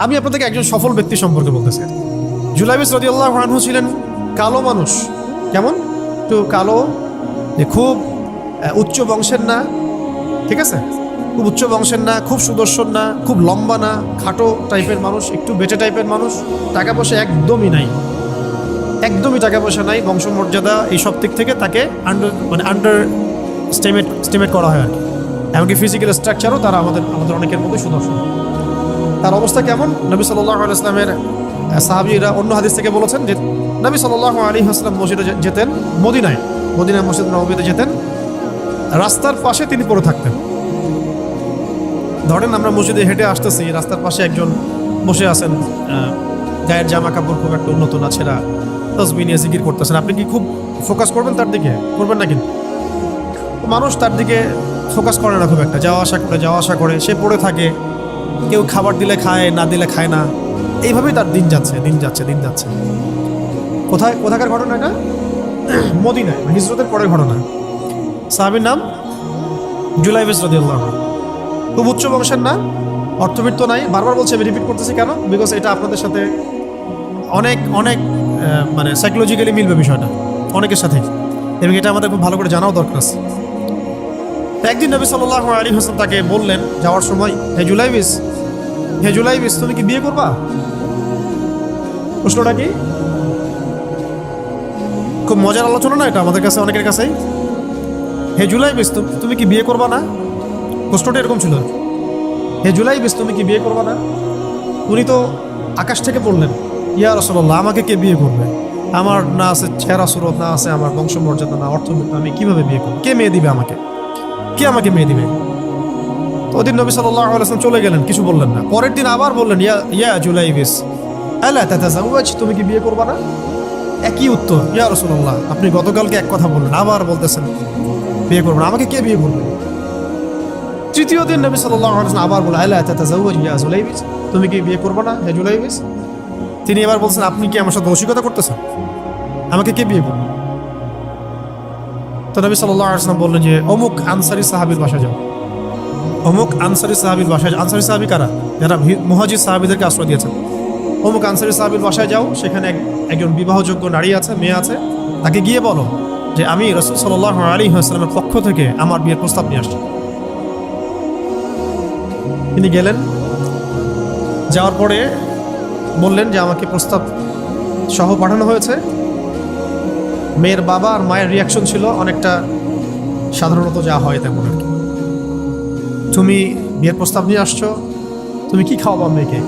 আমি আপনাদেরকে একজন সফল ব্যক্তি সম্পর্কে বলতেছি। জুলাইবিস রাদিয়াল্লাহু আনহু ছিলেন কালো মানুষ। কেমন? একটু কালো, যে খুব উচ্চ বংশের না, ঠিক আছে, খুব উচ্চ বংশের না, খুব সুদর্শন না, খুব লম্বা না, খাটো টাইপের মানুষ, একটু বেটে টাইপের মানুষ। টাকা পয়সা একদমই নাই, একদমই টাকা পয়সা নাই, বংশমর্যাদা এই সব দিক থেকে তাকে আন্ডার স্টিমেট করা হয় আর কি। এমনকি ফিজিক্যাল স্ট্রাকচারও তারা আমাদের অনেকের মধ্যে সুদর্শন। তার অবস্থা কেমন? নবী সাল্লাল্লাহু আলাইহি ওয়াসাল্লামের সাহাবীরা অন্য হাদিস থেকে বলেছেন যে নবী সাল্লাল্লাহু আলাইহি ওয়াসাল্লাম মসজিদে যেতেন, মদিনায় মসজিদ নববীতে যেতেন, রাস্তার পাশে তিনি পড়ে থাকতেন। ধরেন আমরা মসজিদে হেঁটে আসতেছি, রাস্তার পাশে একজন বসে আছেন, গায়ের জামা কাপড় খুব একটা উন্নত না, ছেঁড়া, তসবিহ নিয়ে জিকির করতেছেন। আপনি কি খুব ফোকাস করবেন তার দিকে? করবেন না। কিন্তু মানুষ তার দিকে ফোকাস করে না খুব একটা, যাওয়া আসা করে, সে পড়ে থাকে। কেউ খাবার দিলে খায়, না দিলে খায় না। এইভাবেই তার দিন যাচ্ছে। কোথাকার ঘটনা এটা? মদিনায়, হিজরতের পরের ঘটনা। সাহাবীর নাম জুলাইবিস রাদিয়াল্লাহু আনহু। খুব উচ্চ বংশের না, অর্থবিত্ত নাই। বারবার বলছি, আমি রিপিট করতেছি কেন? বিকজ এটা আপনাদের সাথে অনেক অনেক মানে সাইকোলজিক্যালি মিলবে বিষয়টা অনেকের সাথে, এবং এটা আমাদের খুব ভালো করে জানাও দরকার আছে। একদিন নবী সাল্লাল্লাহু আলাইহি ওয়াসাল্লাম তাকে বললেন যাওয়ার সময়, হে জুলাইবিস, তুমি কি বিয়ে করবা? প্রশ্নটা কি? খুব মজার আলোচনা না এটা আমাদের কাছে, অনেকের কাছেই। হে জুলাইবিস, তুমি কি বিয়ে করবা না? প্রশ্নটা এরকম ছিল, হে জুলাইবিস, তুমি কি বিয়ে করবা না? উনি তো আকাশ থেকে বললেন, ইয়া রাসূলুল্লাহ, আমাকে কে বিয়ে করবে? আমার না আছে চেহারা সুরত, না আছে আমার বংশমর্যাদা, না অর্থবিত্ত, আমি কিভাবে বিয়ে করব? কে মেয়ে দিবে আমাকে? কে আমাকে মেয়ে দিবে? তো ওদিন নবী সাল্লাল্লাহু আলাইহি ওয়াসাল্লাম চলে গেলেন, কিছু বললেন না। পরের দিন আবার বললেন, ইয়া জুলাইবিস, আলা তাতাযাওয়াজ, তুমি কি বিয়ে করবা না? একই উত্তর, ইয়া রাসূলুল্লাহ, আপনি গতকালকে এক কথা বললেন, আবার বলতেছেন বিয়ে করবেন, আমাকে কে বিয়ে করবে? তৃতীয় দিন নবী সাল্লাল্লাহু আলাইহি ওয়াসাল্লাম আবার বললেন, আলা তাতাযাওয়াজ ইয়া জুলাইবিস, তুমি কি বিয়ে করবে না হে জুলাইবিস? তিনি এবার বলছেন, আপনি কি আমার সাথে রসিকতা করতেছেন? আমাকে কে বিয়ে করবে? তো নবী সাল্লাল্লাহু আলাইহি ওয়াসাল্লাম বললেন যে অমুক আনসারী সাহাবীর বাসায় যাও। অমুক আনসারী সাহাবীর বাসায়, আনসারী সাহাবী কারা? যারা মুহাজির সাহাবীদেরকে আশ্রয় দিয়েছেন। অমুক আনসারী সাহাবীর বাসায় যাও, সেখানে একজন বিবাহযোগ্য নারী আছে, মেয়ে আছে, তাকে গিয়ে বলো যে আমি রাসূল সাল্লাল্লাহু আলাইহি ওয়াসাল্লামের পক্ষ থেকে আমার বিয়ের প্রস্তাব নিয়ে আসছি। তিনি গেলেন, যাওয়ার পরে বললেন যে আমাকে প্রস্তাব সহ পাঠানো হয়েছে। মেয়ের বাবা আর মায়ের রিয়াকশন ছিল অনেকটা সাধারণত যা হয় তেমন আর কি। তুমি বিয়ের প্রস্তাব নিয়ে আসছো, তুমি কি খাওয়াবা মেয়েকে?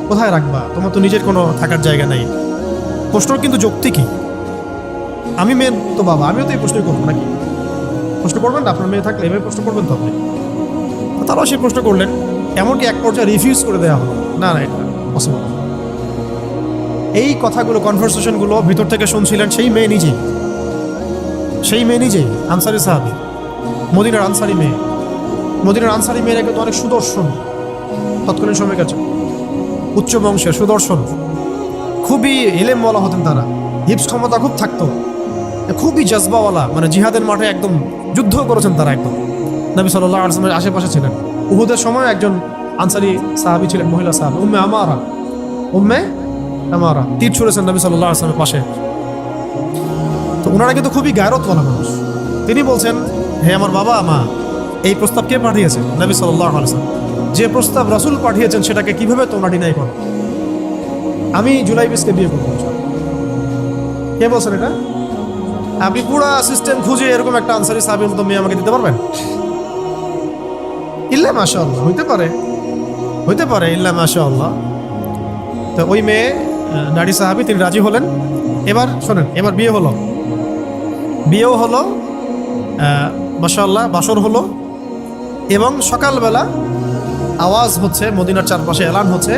কোথায় রাখবা? তোমার তো নিজের কোনো থাকার জায়গা নাই। প্রশ্ন কিন্তু যৌক্তিক কি? আমি মেয়ের তো বাবা, আমিও তো এই প্রশ্নই করবো নাকি? প্রশ্ন করবেন না? আপনার মেয়ে থাকলে এভাবে প্রশ্ন করবেন তো আপনি। তারাও সেই প্রশ্ন করলেন, এমনকি এক পর্যায়ে রিফিউজ করে দেওয়া হলো, না এটা পসিবল। এই কথাগুলো, কনভারসেশনগুলো ভিতর থেকে শুনছিলেন সেই মেয়ে নিজেই, আনসারী সাহাবী, মদিনার আনসারী মেয়েরা কিন্তু অনেক সুদর্শন তৎকালীন সময়ের কাছে, উচ্চ বংশের, সুদর্শন, খুবই ইলেমওয়ালা হতেন তারা, হিপস ক্ষমতা খুব থাকতো, খুবই জজবাওয়ালা, মানে জিহাদের মাঠে একদম যুদ্ধ করেছেন তারা, একদম নবী সাল্লাল্লাহু আলাইহি ওয়াসাল্লামের আশেপাশে ছিলেন। উহুদের সময় একজন আনসারী সাহাবী ছিলেন, মহিলা সাহাবী, উম্মে আমারা তীর ছুঁড়েছেন নবী সাল্লাল্লাহু আলাইহি ওয়াসাল্লামের পাশে। তো ওনারা কিন্তু খুবই গায়রতওয়ালা মানুষ। তিনি বলছেন, হে আমার বাবা মা, এই প্রস্তাব কে পাঠিয়েছে? নবী সাল্লাল্লাহু আলাইহি ওয়াসাল্লাম। যে প্রস্তাব রাসূল পাঠিয়েছেন সেটাকে কিভাবে তোমরা ডিনাই করো? আমি জুলাইবিসকে বিয়ে করবো। কে বলছেন এটা? আপনি পুরা সিস্টেম খুঁজে এরকম একটা আনসারী সাহাবীর মতো মেয়ে আমাকে দিতে পারবেন? ইল্লা মাশাআল্লাহ, হইতে পারে ইল্লা মাশাআল্লাহ। তো ওই মেয়ে নারী সাহাবী, তিনি রাজি হলেন। এবার শোনেন, এবার বিয়েও হলো, মাশাআল্লাহ, বাসর হলো, এবং সকালবেলা আওয়াজ হচ্ছে, মদিনার চারপাশে এলান হচ্ছে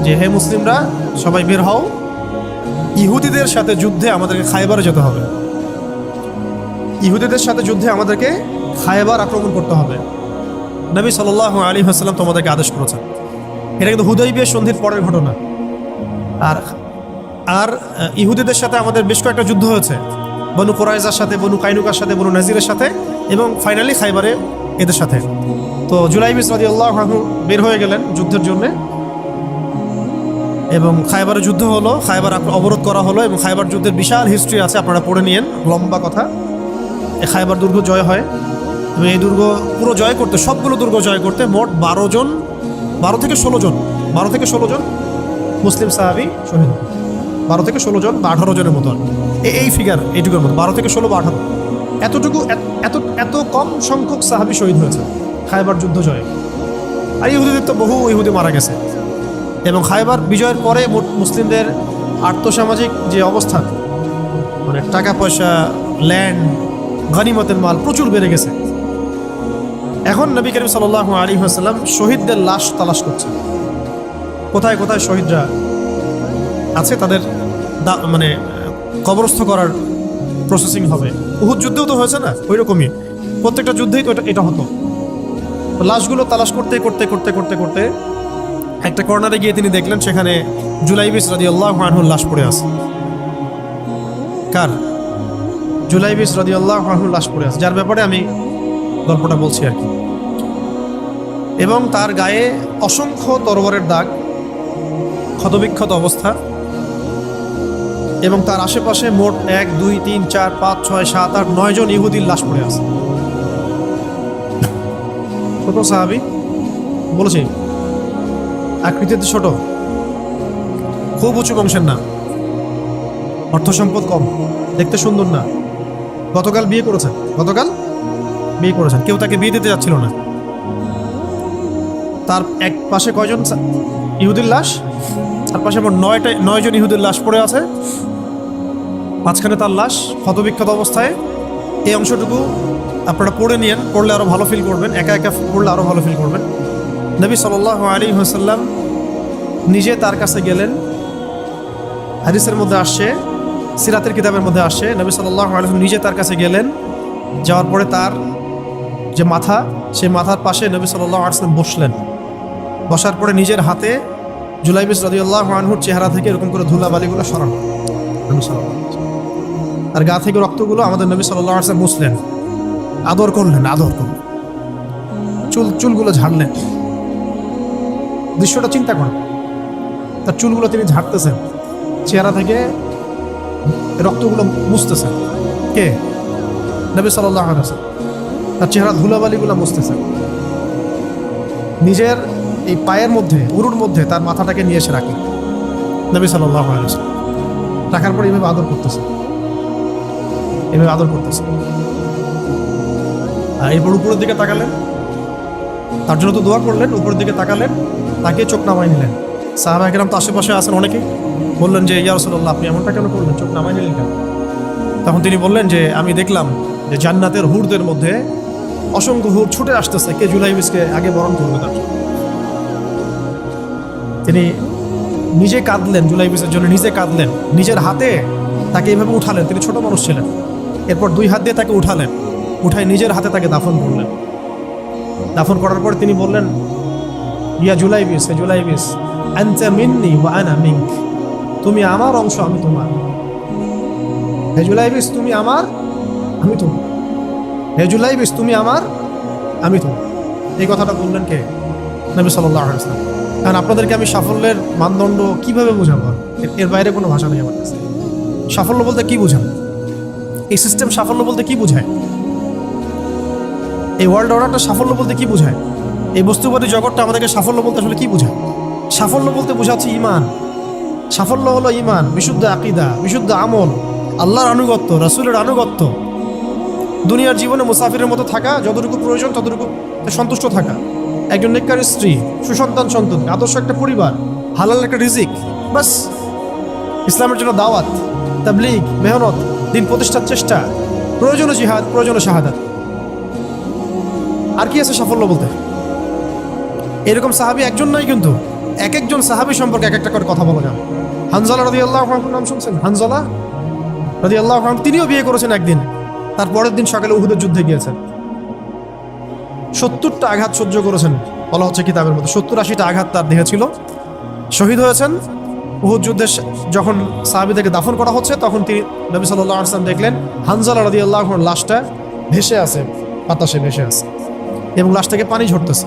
যে হে মুসলিমরা সবাই বের হও, ইহুদিদের সাথে যুদ্ধে আমাদেরকে খায়বারে যেতে হবে। ইহুদিদের সাথে যুদ্ধে আমাদেরকে খায়বার আক্রমণ করতে হবে। নবী সাল্লাল্লাহু আলাইহি ওয়াসাল্লাম তোমাদেরকে আদেশ করেছেন। এটা কিন্তু হুদাইবিয়া সন্ধির পরের ঘটনা। আর ইহুদিদের সাথে আমাদের বেশ কয়েকটা যুদ্ধ হয়েছে, বনু কুরাইজার সাথে, বনু কাইনুকার সাথে, বনু নাজিরের সাথে, এবং ফাইনালি খাইবারে এদের সাথে। তো জুলাইবিস রাদিয়াল্লাহু আনহু বের হয়ে গেলেন যুদ্ধের জন্যে। এবং খায়বারের যুদ্ধ হলো, খায়বার অবরোধ করা হলো এবং খায়বার যুদ্ধের বিশাল হিস্ট্রি আছে, আপনারা পড়ে নিয়েন, লম্বা কথা। এই খায়বার দুর্গ জয় হয় এবং এই দুর্গ পুরো জয় করতে, সবগুলো দুর্গ জয় করতে মোট 12 থেকে 16 জন মুসলিম সাহাবী শহীদ। 12 থেকে 16 জন বা 18 জনের মতো, এই ফিগার এইটুকুর মতো, 12 থেকে 16 বা 18, এতটুকু এত কম সংখ্যক সাহাবী শহীদ হয়েছে খায়বার যুদ্ধ জয়ে। আর ইহুদিদের তো বহু ইহুদি মারা গেছে। এবং খায়বার বিজয়ের পরে মুসলিমদের আর্থসামাজিক যে অবস্থা, মানে টাকা পয়সা, ল্যান্ড, গনিমতের মাল প্রচুর বেড়ে গেছে। এখন নবী করিম সাল্লাল্লাহু আলাইহি ওয়াসাল্লাম শহীদদের লাশ তালাশ করছে, কোথায় কোথায় শহীদরা আছে, তাদের মানে কবরস্থ করার প্রসেসিং হবে। উহুদ যুদ্ধেও তো হয়েছে না, ওই রকমই প্রত্যেকটা যুদ্ধেই তো এটা হতো। লাশগুলো তালাশ করতে করতে করতে করতে করতে একটা কর্নারে গিয়ে তিনি দেখলেন সেখানে জুলাইবিস রাদিয়াল্লাহু আনহুর লাশ পড়ে আছে। কার? জুলাইবিস রাদিয়াল্লাহু আনহুর লাশ পড়ে আছে, যার ব্যাপারে আমি গল্পটা বলছি আর কি। এবং তার গায়ে অসংখ্য তরবারের দাগ, ক্ষতবিক্ষত অবস্থা, এবং তার আশেপাশে মোট 1 2 3 4 5 6 7 8 9 জন ইহুদির লাশ পড়ে আছে। ছোট সাহাবী, বলেছি আকৃতিতে ছোট, খুব উঁচু বংশের না, অর্থ সম্পদ কম, দেখতে সুন্দর না। গতকাল বিয়ে করেছেন, কেউ তাকে বিয়ে দিতে যাচ্ছিল না। তার এক পাশে কয়জন ইহুদির লাশ, তার পাশে মোট 9 জন ইহুদির লাশ পড়ে আছে, মাঝখানে তার লাশ ক্ষতবিক্ষত অবস্থায়। এই অংশটুকু আপনারা পড়ে নিয়েন, পড়লে আরও ভালো ফিল করবেন, একা একা পড়লে আরও ভালো ফিল করবেন। নবী সাল্লাল্লাহু আলাইহি ওয়াসাল্লাম নিজে তার কাছে গেলেন। হাদিসের মধ্যে আসছে, সিরাতের কিতাবের মধ্যে আসছে, নবী সাল্লাল্লাহু আলাইহি ওয়াসাল্লাম নিজে তার কাছে গেলেন। যাওয়ার পরে তার যে মাথা, সেই মাথার পাশে নবী সাল্লাল্লাহু আলাইহি ওয়াসাল্লাম বসলেন। বসার পরে নিজের হাতে জুলাইবিস রাদিয়াল্লাহু আনহুর চেহারা থেকে এরকম করে ধুলাবালিগুলো সরান, নবী সাল্লাল্লাহু আলাইহি ওয়াসাল্লাম তার গা থেকে রক্তগুলো আমাদের নবী সাল্লাল্লাহু আলাইহি ওয়াসাল্লাম মুছলেন, আদর করলেন, চুলগুলো ঝাড়লেন। দৃশ্যটা চিন্তা করেন, তার চুলগুলো তিনি ঝাড়তেছেন, চেহারা থেকে রক্তগুলো মুছতেছেন। কে? নবী সাল্লাল্লাহু আলাইহি ওয়াসাল্লাম তার চেহারা ধুলাবালিগুলো মুছতেছেন। নিজের এই পায়ের মধ্যে, উরুর মধ্যে তার মাথাটাকে নিয়ে এসে রাখলেন নবী সাল্লাল্লাহু আলাইহি ওয়াসাল্লাম। রাখার পরে এভাবে আদর করতেছেন। আর এরপর উপরের দিকে তাকালেন, তার জন্য তো দোয়া করলেন, উপরের দিকে তাকালেন, তাকে চোখ নামাই নিলেন। সাহাবা কেরাম তো আশেপাশে আছেন অনেকেই, বললেন যে ইয়া রাসূলুল্লাহ, আপনি এমনটা কেন করলেন, চোখ নামাই নিলেন কেন? তখন তিনি বললেন যে আমি দেখলাম যে জান্নাতের হুরদের মধ্যে অসংখ্য হুর ছুটে আসতেছে, কে জুলাইবিসকে আগে বরণ করবে তার। তিনি নিজে কাঁদলেন, জুলাইবিসের জন্য নিজে কাঁদলেন, নিজের হাতে তাকে এইভাবে উঠালেন। তিনি ছোট মানুষ ছিলেন। এরপর 2 হাত দিয়ে তাকে উঠায় নিজের হাতে তাকে দাফন করলেন। দাফন করার পর তিনি বললেন, ইয়া জুলাইবিস, হে জুলাইবিস, আনতা মিন্নি ওয়া আনা মিনক, তুমি আমার অংশ, আমি তোমার। হে জুলাইবিস, তুমি আমার, আমি তোমার। হে জুলাইবিস, তুমি আমার, আমি তোমার। এই কথাটা বললেন কে? নবী সাল্লাল্লাহু আলাইহি ওয়াসাল্লাম। কারণ আপনাদেরকে আমি সাফল্যের মানদণ্ড কিভাবে বোঝাবো, এর বাইরে কোনো ভাষা নেই আমার কাছে। সাফল্য বলতে কি বোঝায়? এই সিস্টেম সাফল্য বলতে কি বোঝায়? এই ওয়ার্ল্ড অর্ডারটা সাফল্য বলতে কি বোঝায়? এই বস্তুবাদী জগৎটা আমাদেরকে সাফল্য বলতে আসলে কি বোঝায়? সাফল্য বলতে বোঝাচ্ছে ইমান। সাফল্য হলো ইমান, বিশুদ্ধ আকীদা, বিশুদ্ধ আমল, আল্লাহর আনুগত্য, রাসূলের আনুগত্য, দুনিয়ার জীবনে মুসাফিরের মতো থাকা, যতটুকু প্রয়োজন ততটুকু সন্তুষ্ট থাকা, একজন নেককার স্ত্রী, সুসন্তান সন্ততি, আদর্শ একটা পরিবার, হালাল একটা রিজিক, বাস। ইসলামের জন্য দাওয়াত, তাবলীগ, মেহনত, দিন প্রতিষ্ঠার চেষ্টা, প্রয়োজনে জিহাদ, প্রয়োজনে শাহাদাত। আর কি আছে সাফল্য বলতে? এরকম সাহাবী একজন নয়, কিন্তু এক একজন সাহাবী সম্পর্কে এক একটা করে কথা বলা যায়। হানজালা রাদিয়াল্লাহু আনহুর নাম শুনছেন? হানজালা রাদিয়াল্লাহু আনহু, তিনিও বিয়ে করেছেন একদিন। তার পরের দিন সকালে উহুদের যুদ্ধে গিয়েছেন। 70টা আঘাত সহ্য করেছেন, বলা হচ্ছে কিতাবের মধ্যে 70-80টা আঘাত তার দেহে ছিল। শহীদ হয়েছেন। উহুদ যুদ্ধে যখন সাহাবীদেরকে দাফন করা হচ্ছে, তখন তিনি নবী সাল্লাল্লাহু আলাইহি ওয়াসাল্লাম দেখলেন হানজালা রাদিয়াল্লাহু আনহুর লাশটা ভেসে আছে, বাতাসে ভেসে আছে, এবং লাশটাকে পানি ঝরতেছে।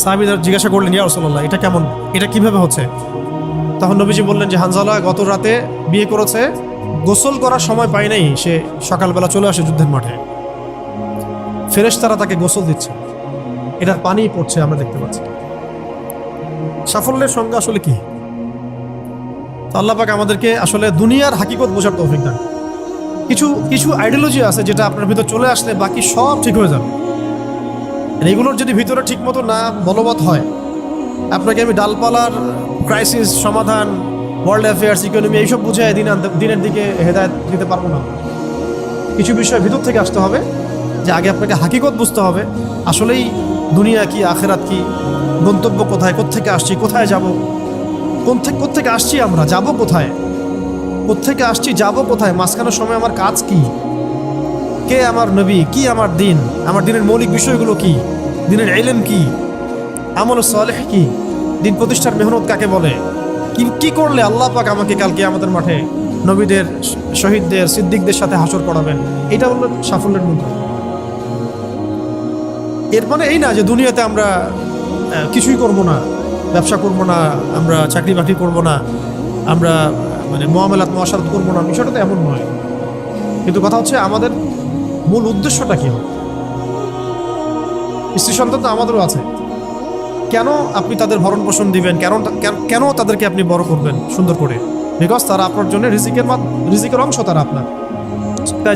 সাহাবীরা জিজ্ঞাসা করলেন, ইয়া রাসূলুল্লাহ, এটা কেমন, এটা কিভাবে হচ্ছে? তখন নবীজি বললেন যে হানজালা গত রাতে বিয়ে করেছে, গোসল করার সময় পায় নাই, সে সকালবেলা চলে আসে যুদ্ধের মাঠে, ফেরেশতারা তাকে গোসল দিচ্ছে, এটার পানি পড়ছে, আমরা দেখতে পাচ্ছি। সাফল্যের সংজ্ঞা আসলে কি? তো আল্লাহ পাক আমাদেরকে আসলে দুনিয়ার হাকিকত বোঝার তৌফিক দান। কিছু কিছু আইডিওলজি আছে যেটা আপনার ভিতর চলে আসলে বাকি সব ঠিক হয়ে যাবে। আর এগুলোর যদি ভিতরে ঠিক মতো না বলবৎ হয়, আপনাকে আমি ডালপালার ক্রাইসিস সমাধান, ওয়ার্ল্ড অ্যাফেয়ার্স, ইকোনমি এইসব বুঝে দিনের দিকে হেদায়েত দিতে পারবো না। কিছু বিষয় ভিতর থেকে আসতে হবে, যে আগে আপনাকে হাকিকত বুঝতে হবে, আসলেই দুনিয়া কি, আখেরাত কি, গন্তব্য কোথায়, কোত্থেকে আসছি, কোথায় যাব, কোত্থেকে আসছি, আমরা যাব কোথায়, কোত্থেকে আসছি, যাব কোথায়, মাঝখানের সময় আমার কাজ কি, কে আমার নবী, কি আমার দিন, আমার দিনের মৌলিক বিষয়গুলো কি, দিনের ইলম কি, আমল সালেহ কি, দিন প্রতিষ্ঠার মেহনত কাকে বলে, কি কি করলে আল্লাহ পাক আমাকে কালকে আমাদের মাঠে নবীদের, শহীদদের, সিদ্দিকদের সাথে হাসর করাবেন। এটা হলো সাফল্যের মন্ত্র। এর মানে এই না যে দুনিয়াতে আমরা কিছুই করব না, ব্যবসা করব না, আমরা চাকরি বাকরি করব না, আমরা মানে মুআমালাত মুআশারাত করব না, বিষয়টা তো এমন নয়। কিন্তু কথা হচ্ছে আমাদের মূল উদ্দেশ্যটা কি হবে। স্ত্রী সন্তান তো আমাদেরও আছে, কেন আপনি তাদের ভরণ পোষণ দিবেন, কেন তাদেরকে আপনি বড় করবেন সুন্দর করে? বিকজ তারা আপনার জন্য রিজিকের অংশ, তারা আপনার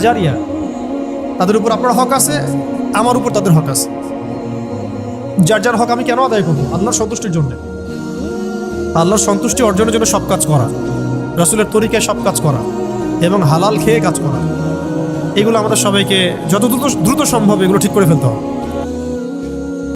জারিয়া, তাদের উপর আপনার হক আছে, আমার উপর তাদের হক আছে। যার যার হক আমি কেন আদায় করবো? আল্লাহর সন্তুষ্টির জন্য, আল্লাহর সন্তুষ্টি অর্জনের জন্য সব কাজ করা, রাসূলের তরিকায় সব কাজ করা এবং হালাল খেয়ে কাজ করা, এগুলো আমাদের সবাইকে যত দ্রুত সম্ভব এগুলো ঠিক করে ফেলতে হবে।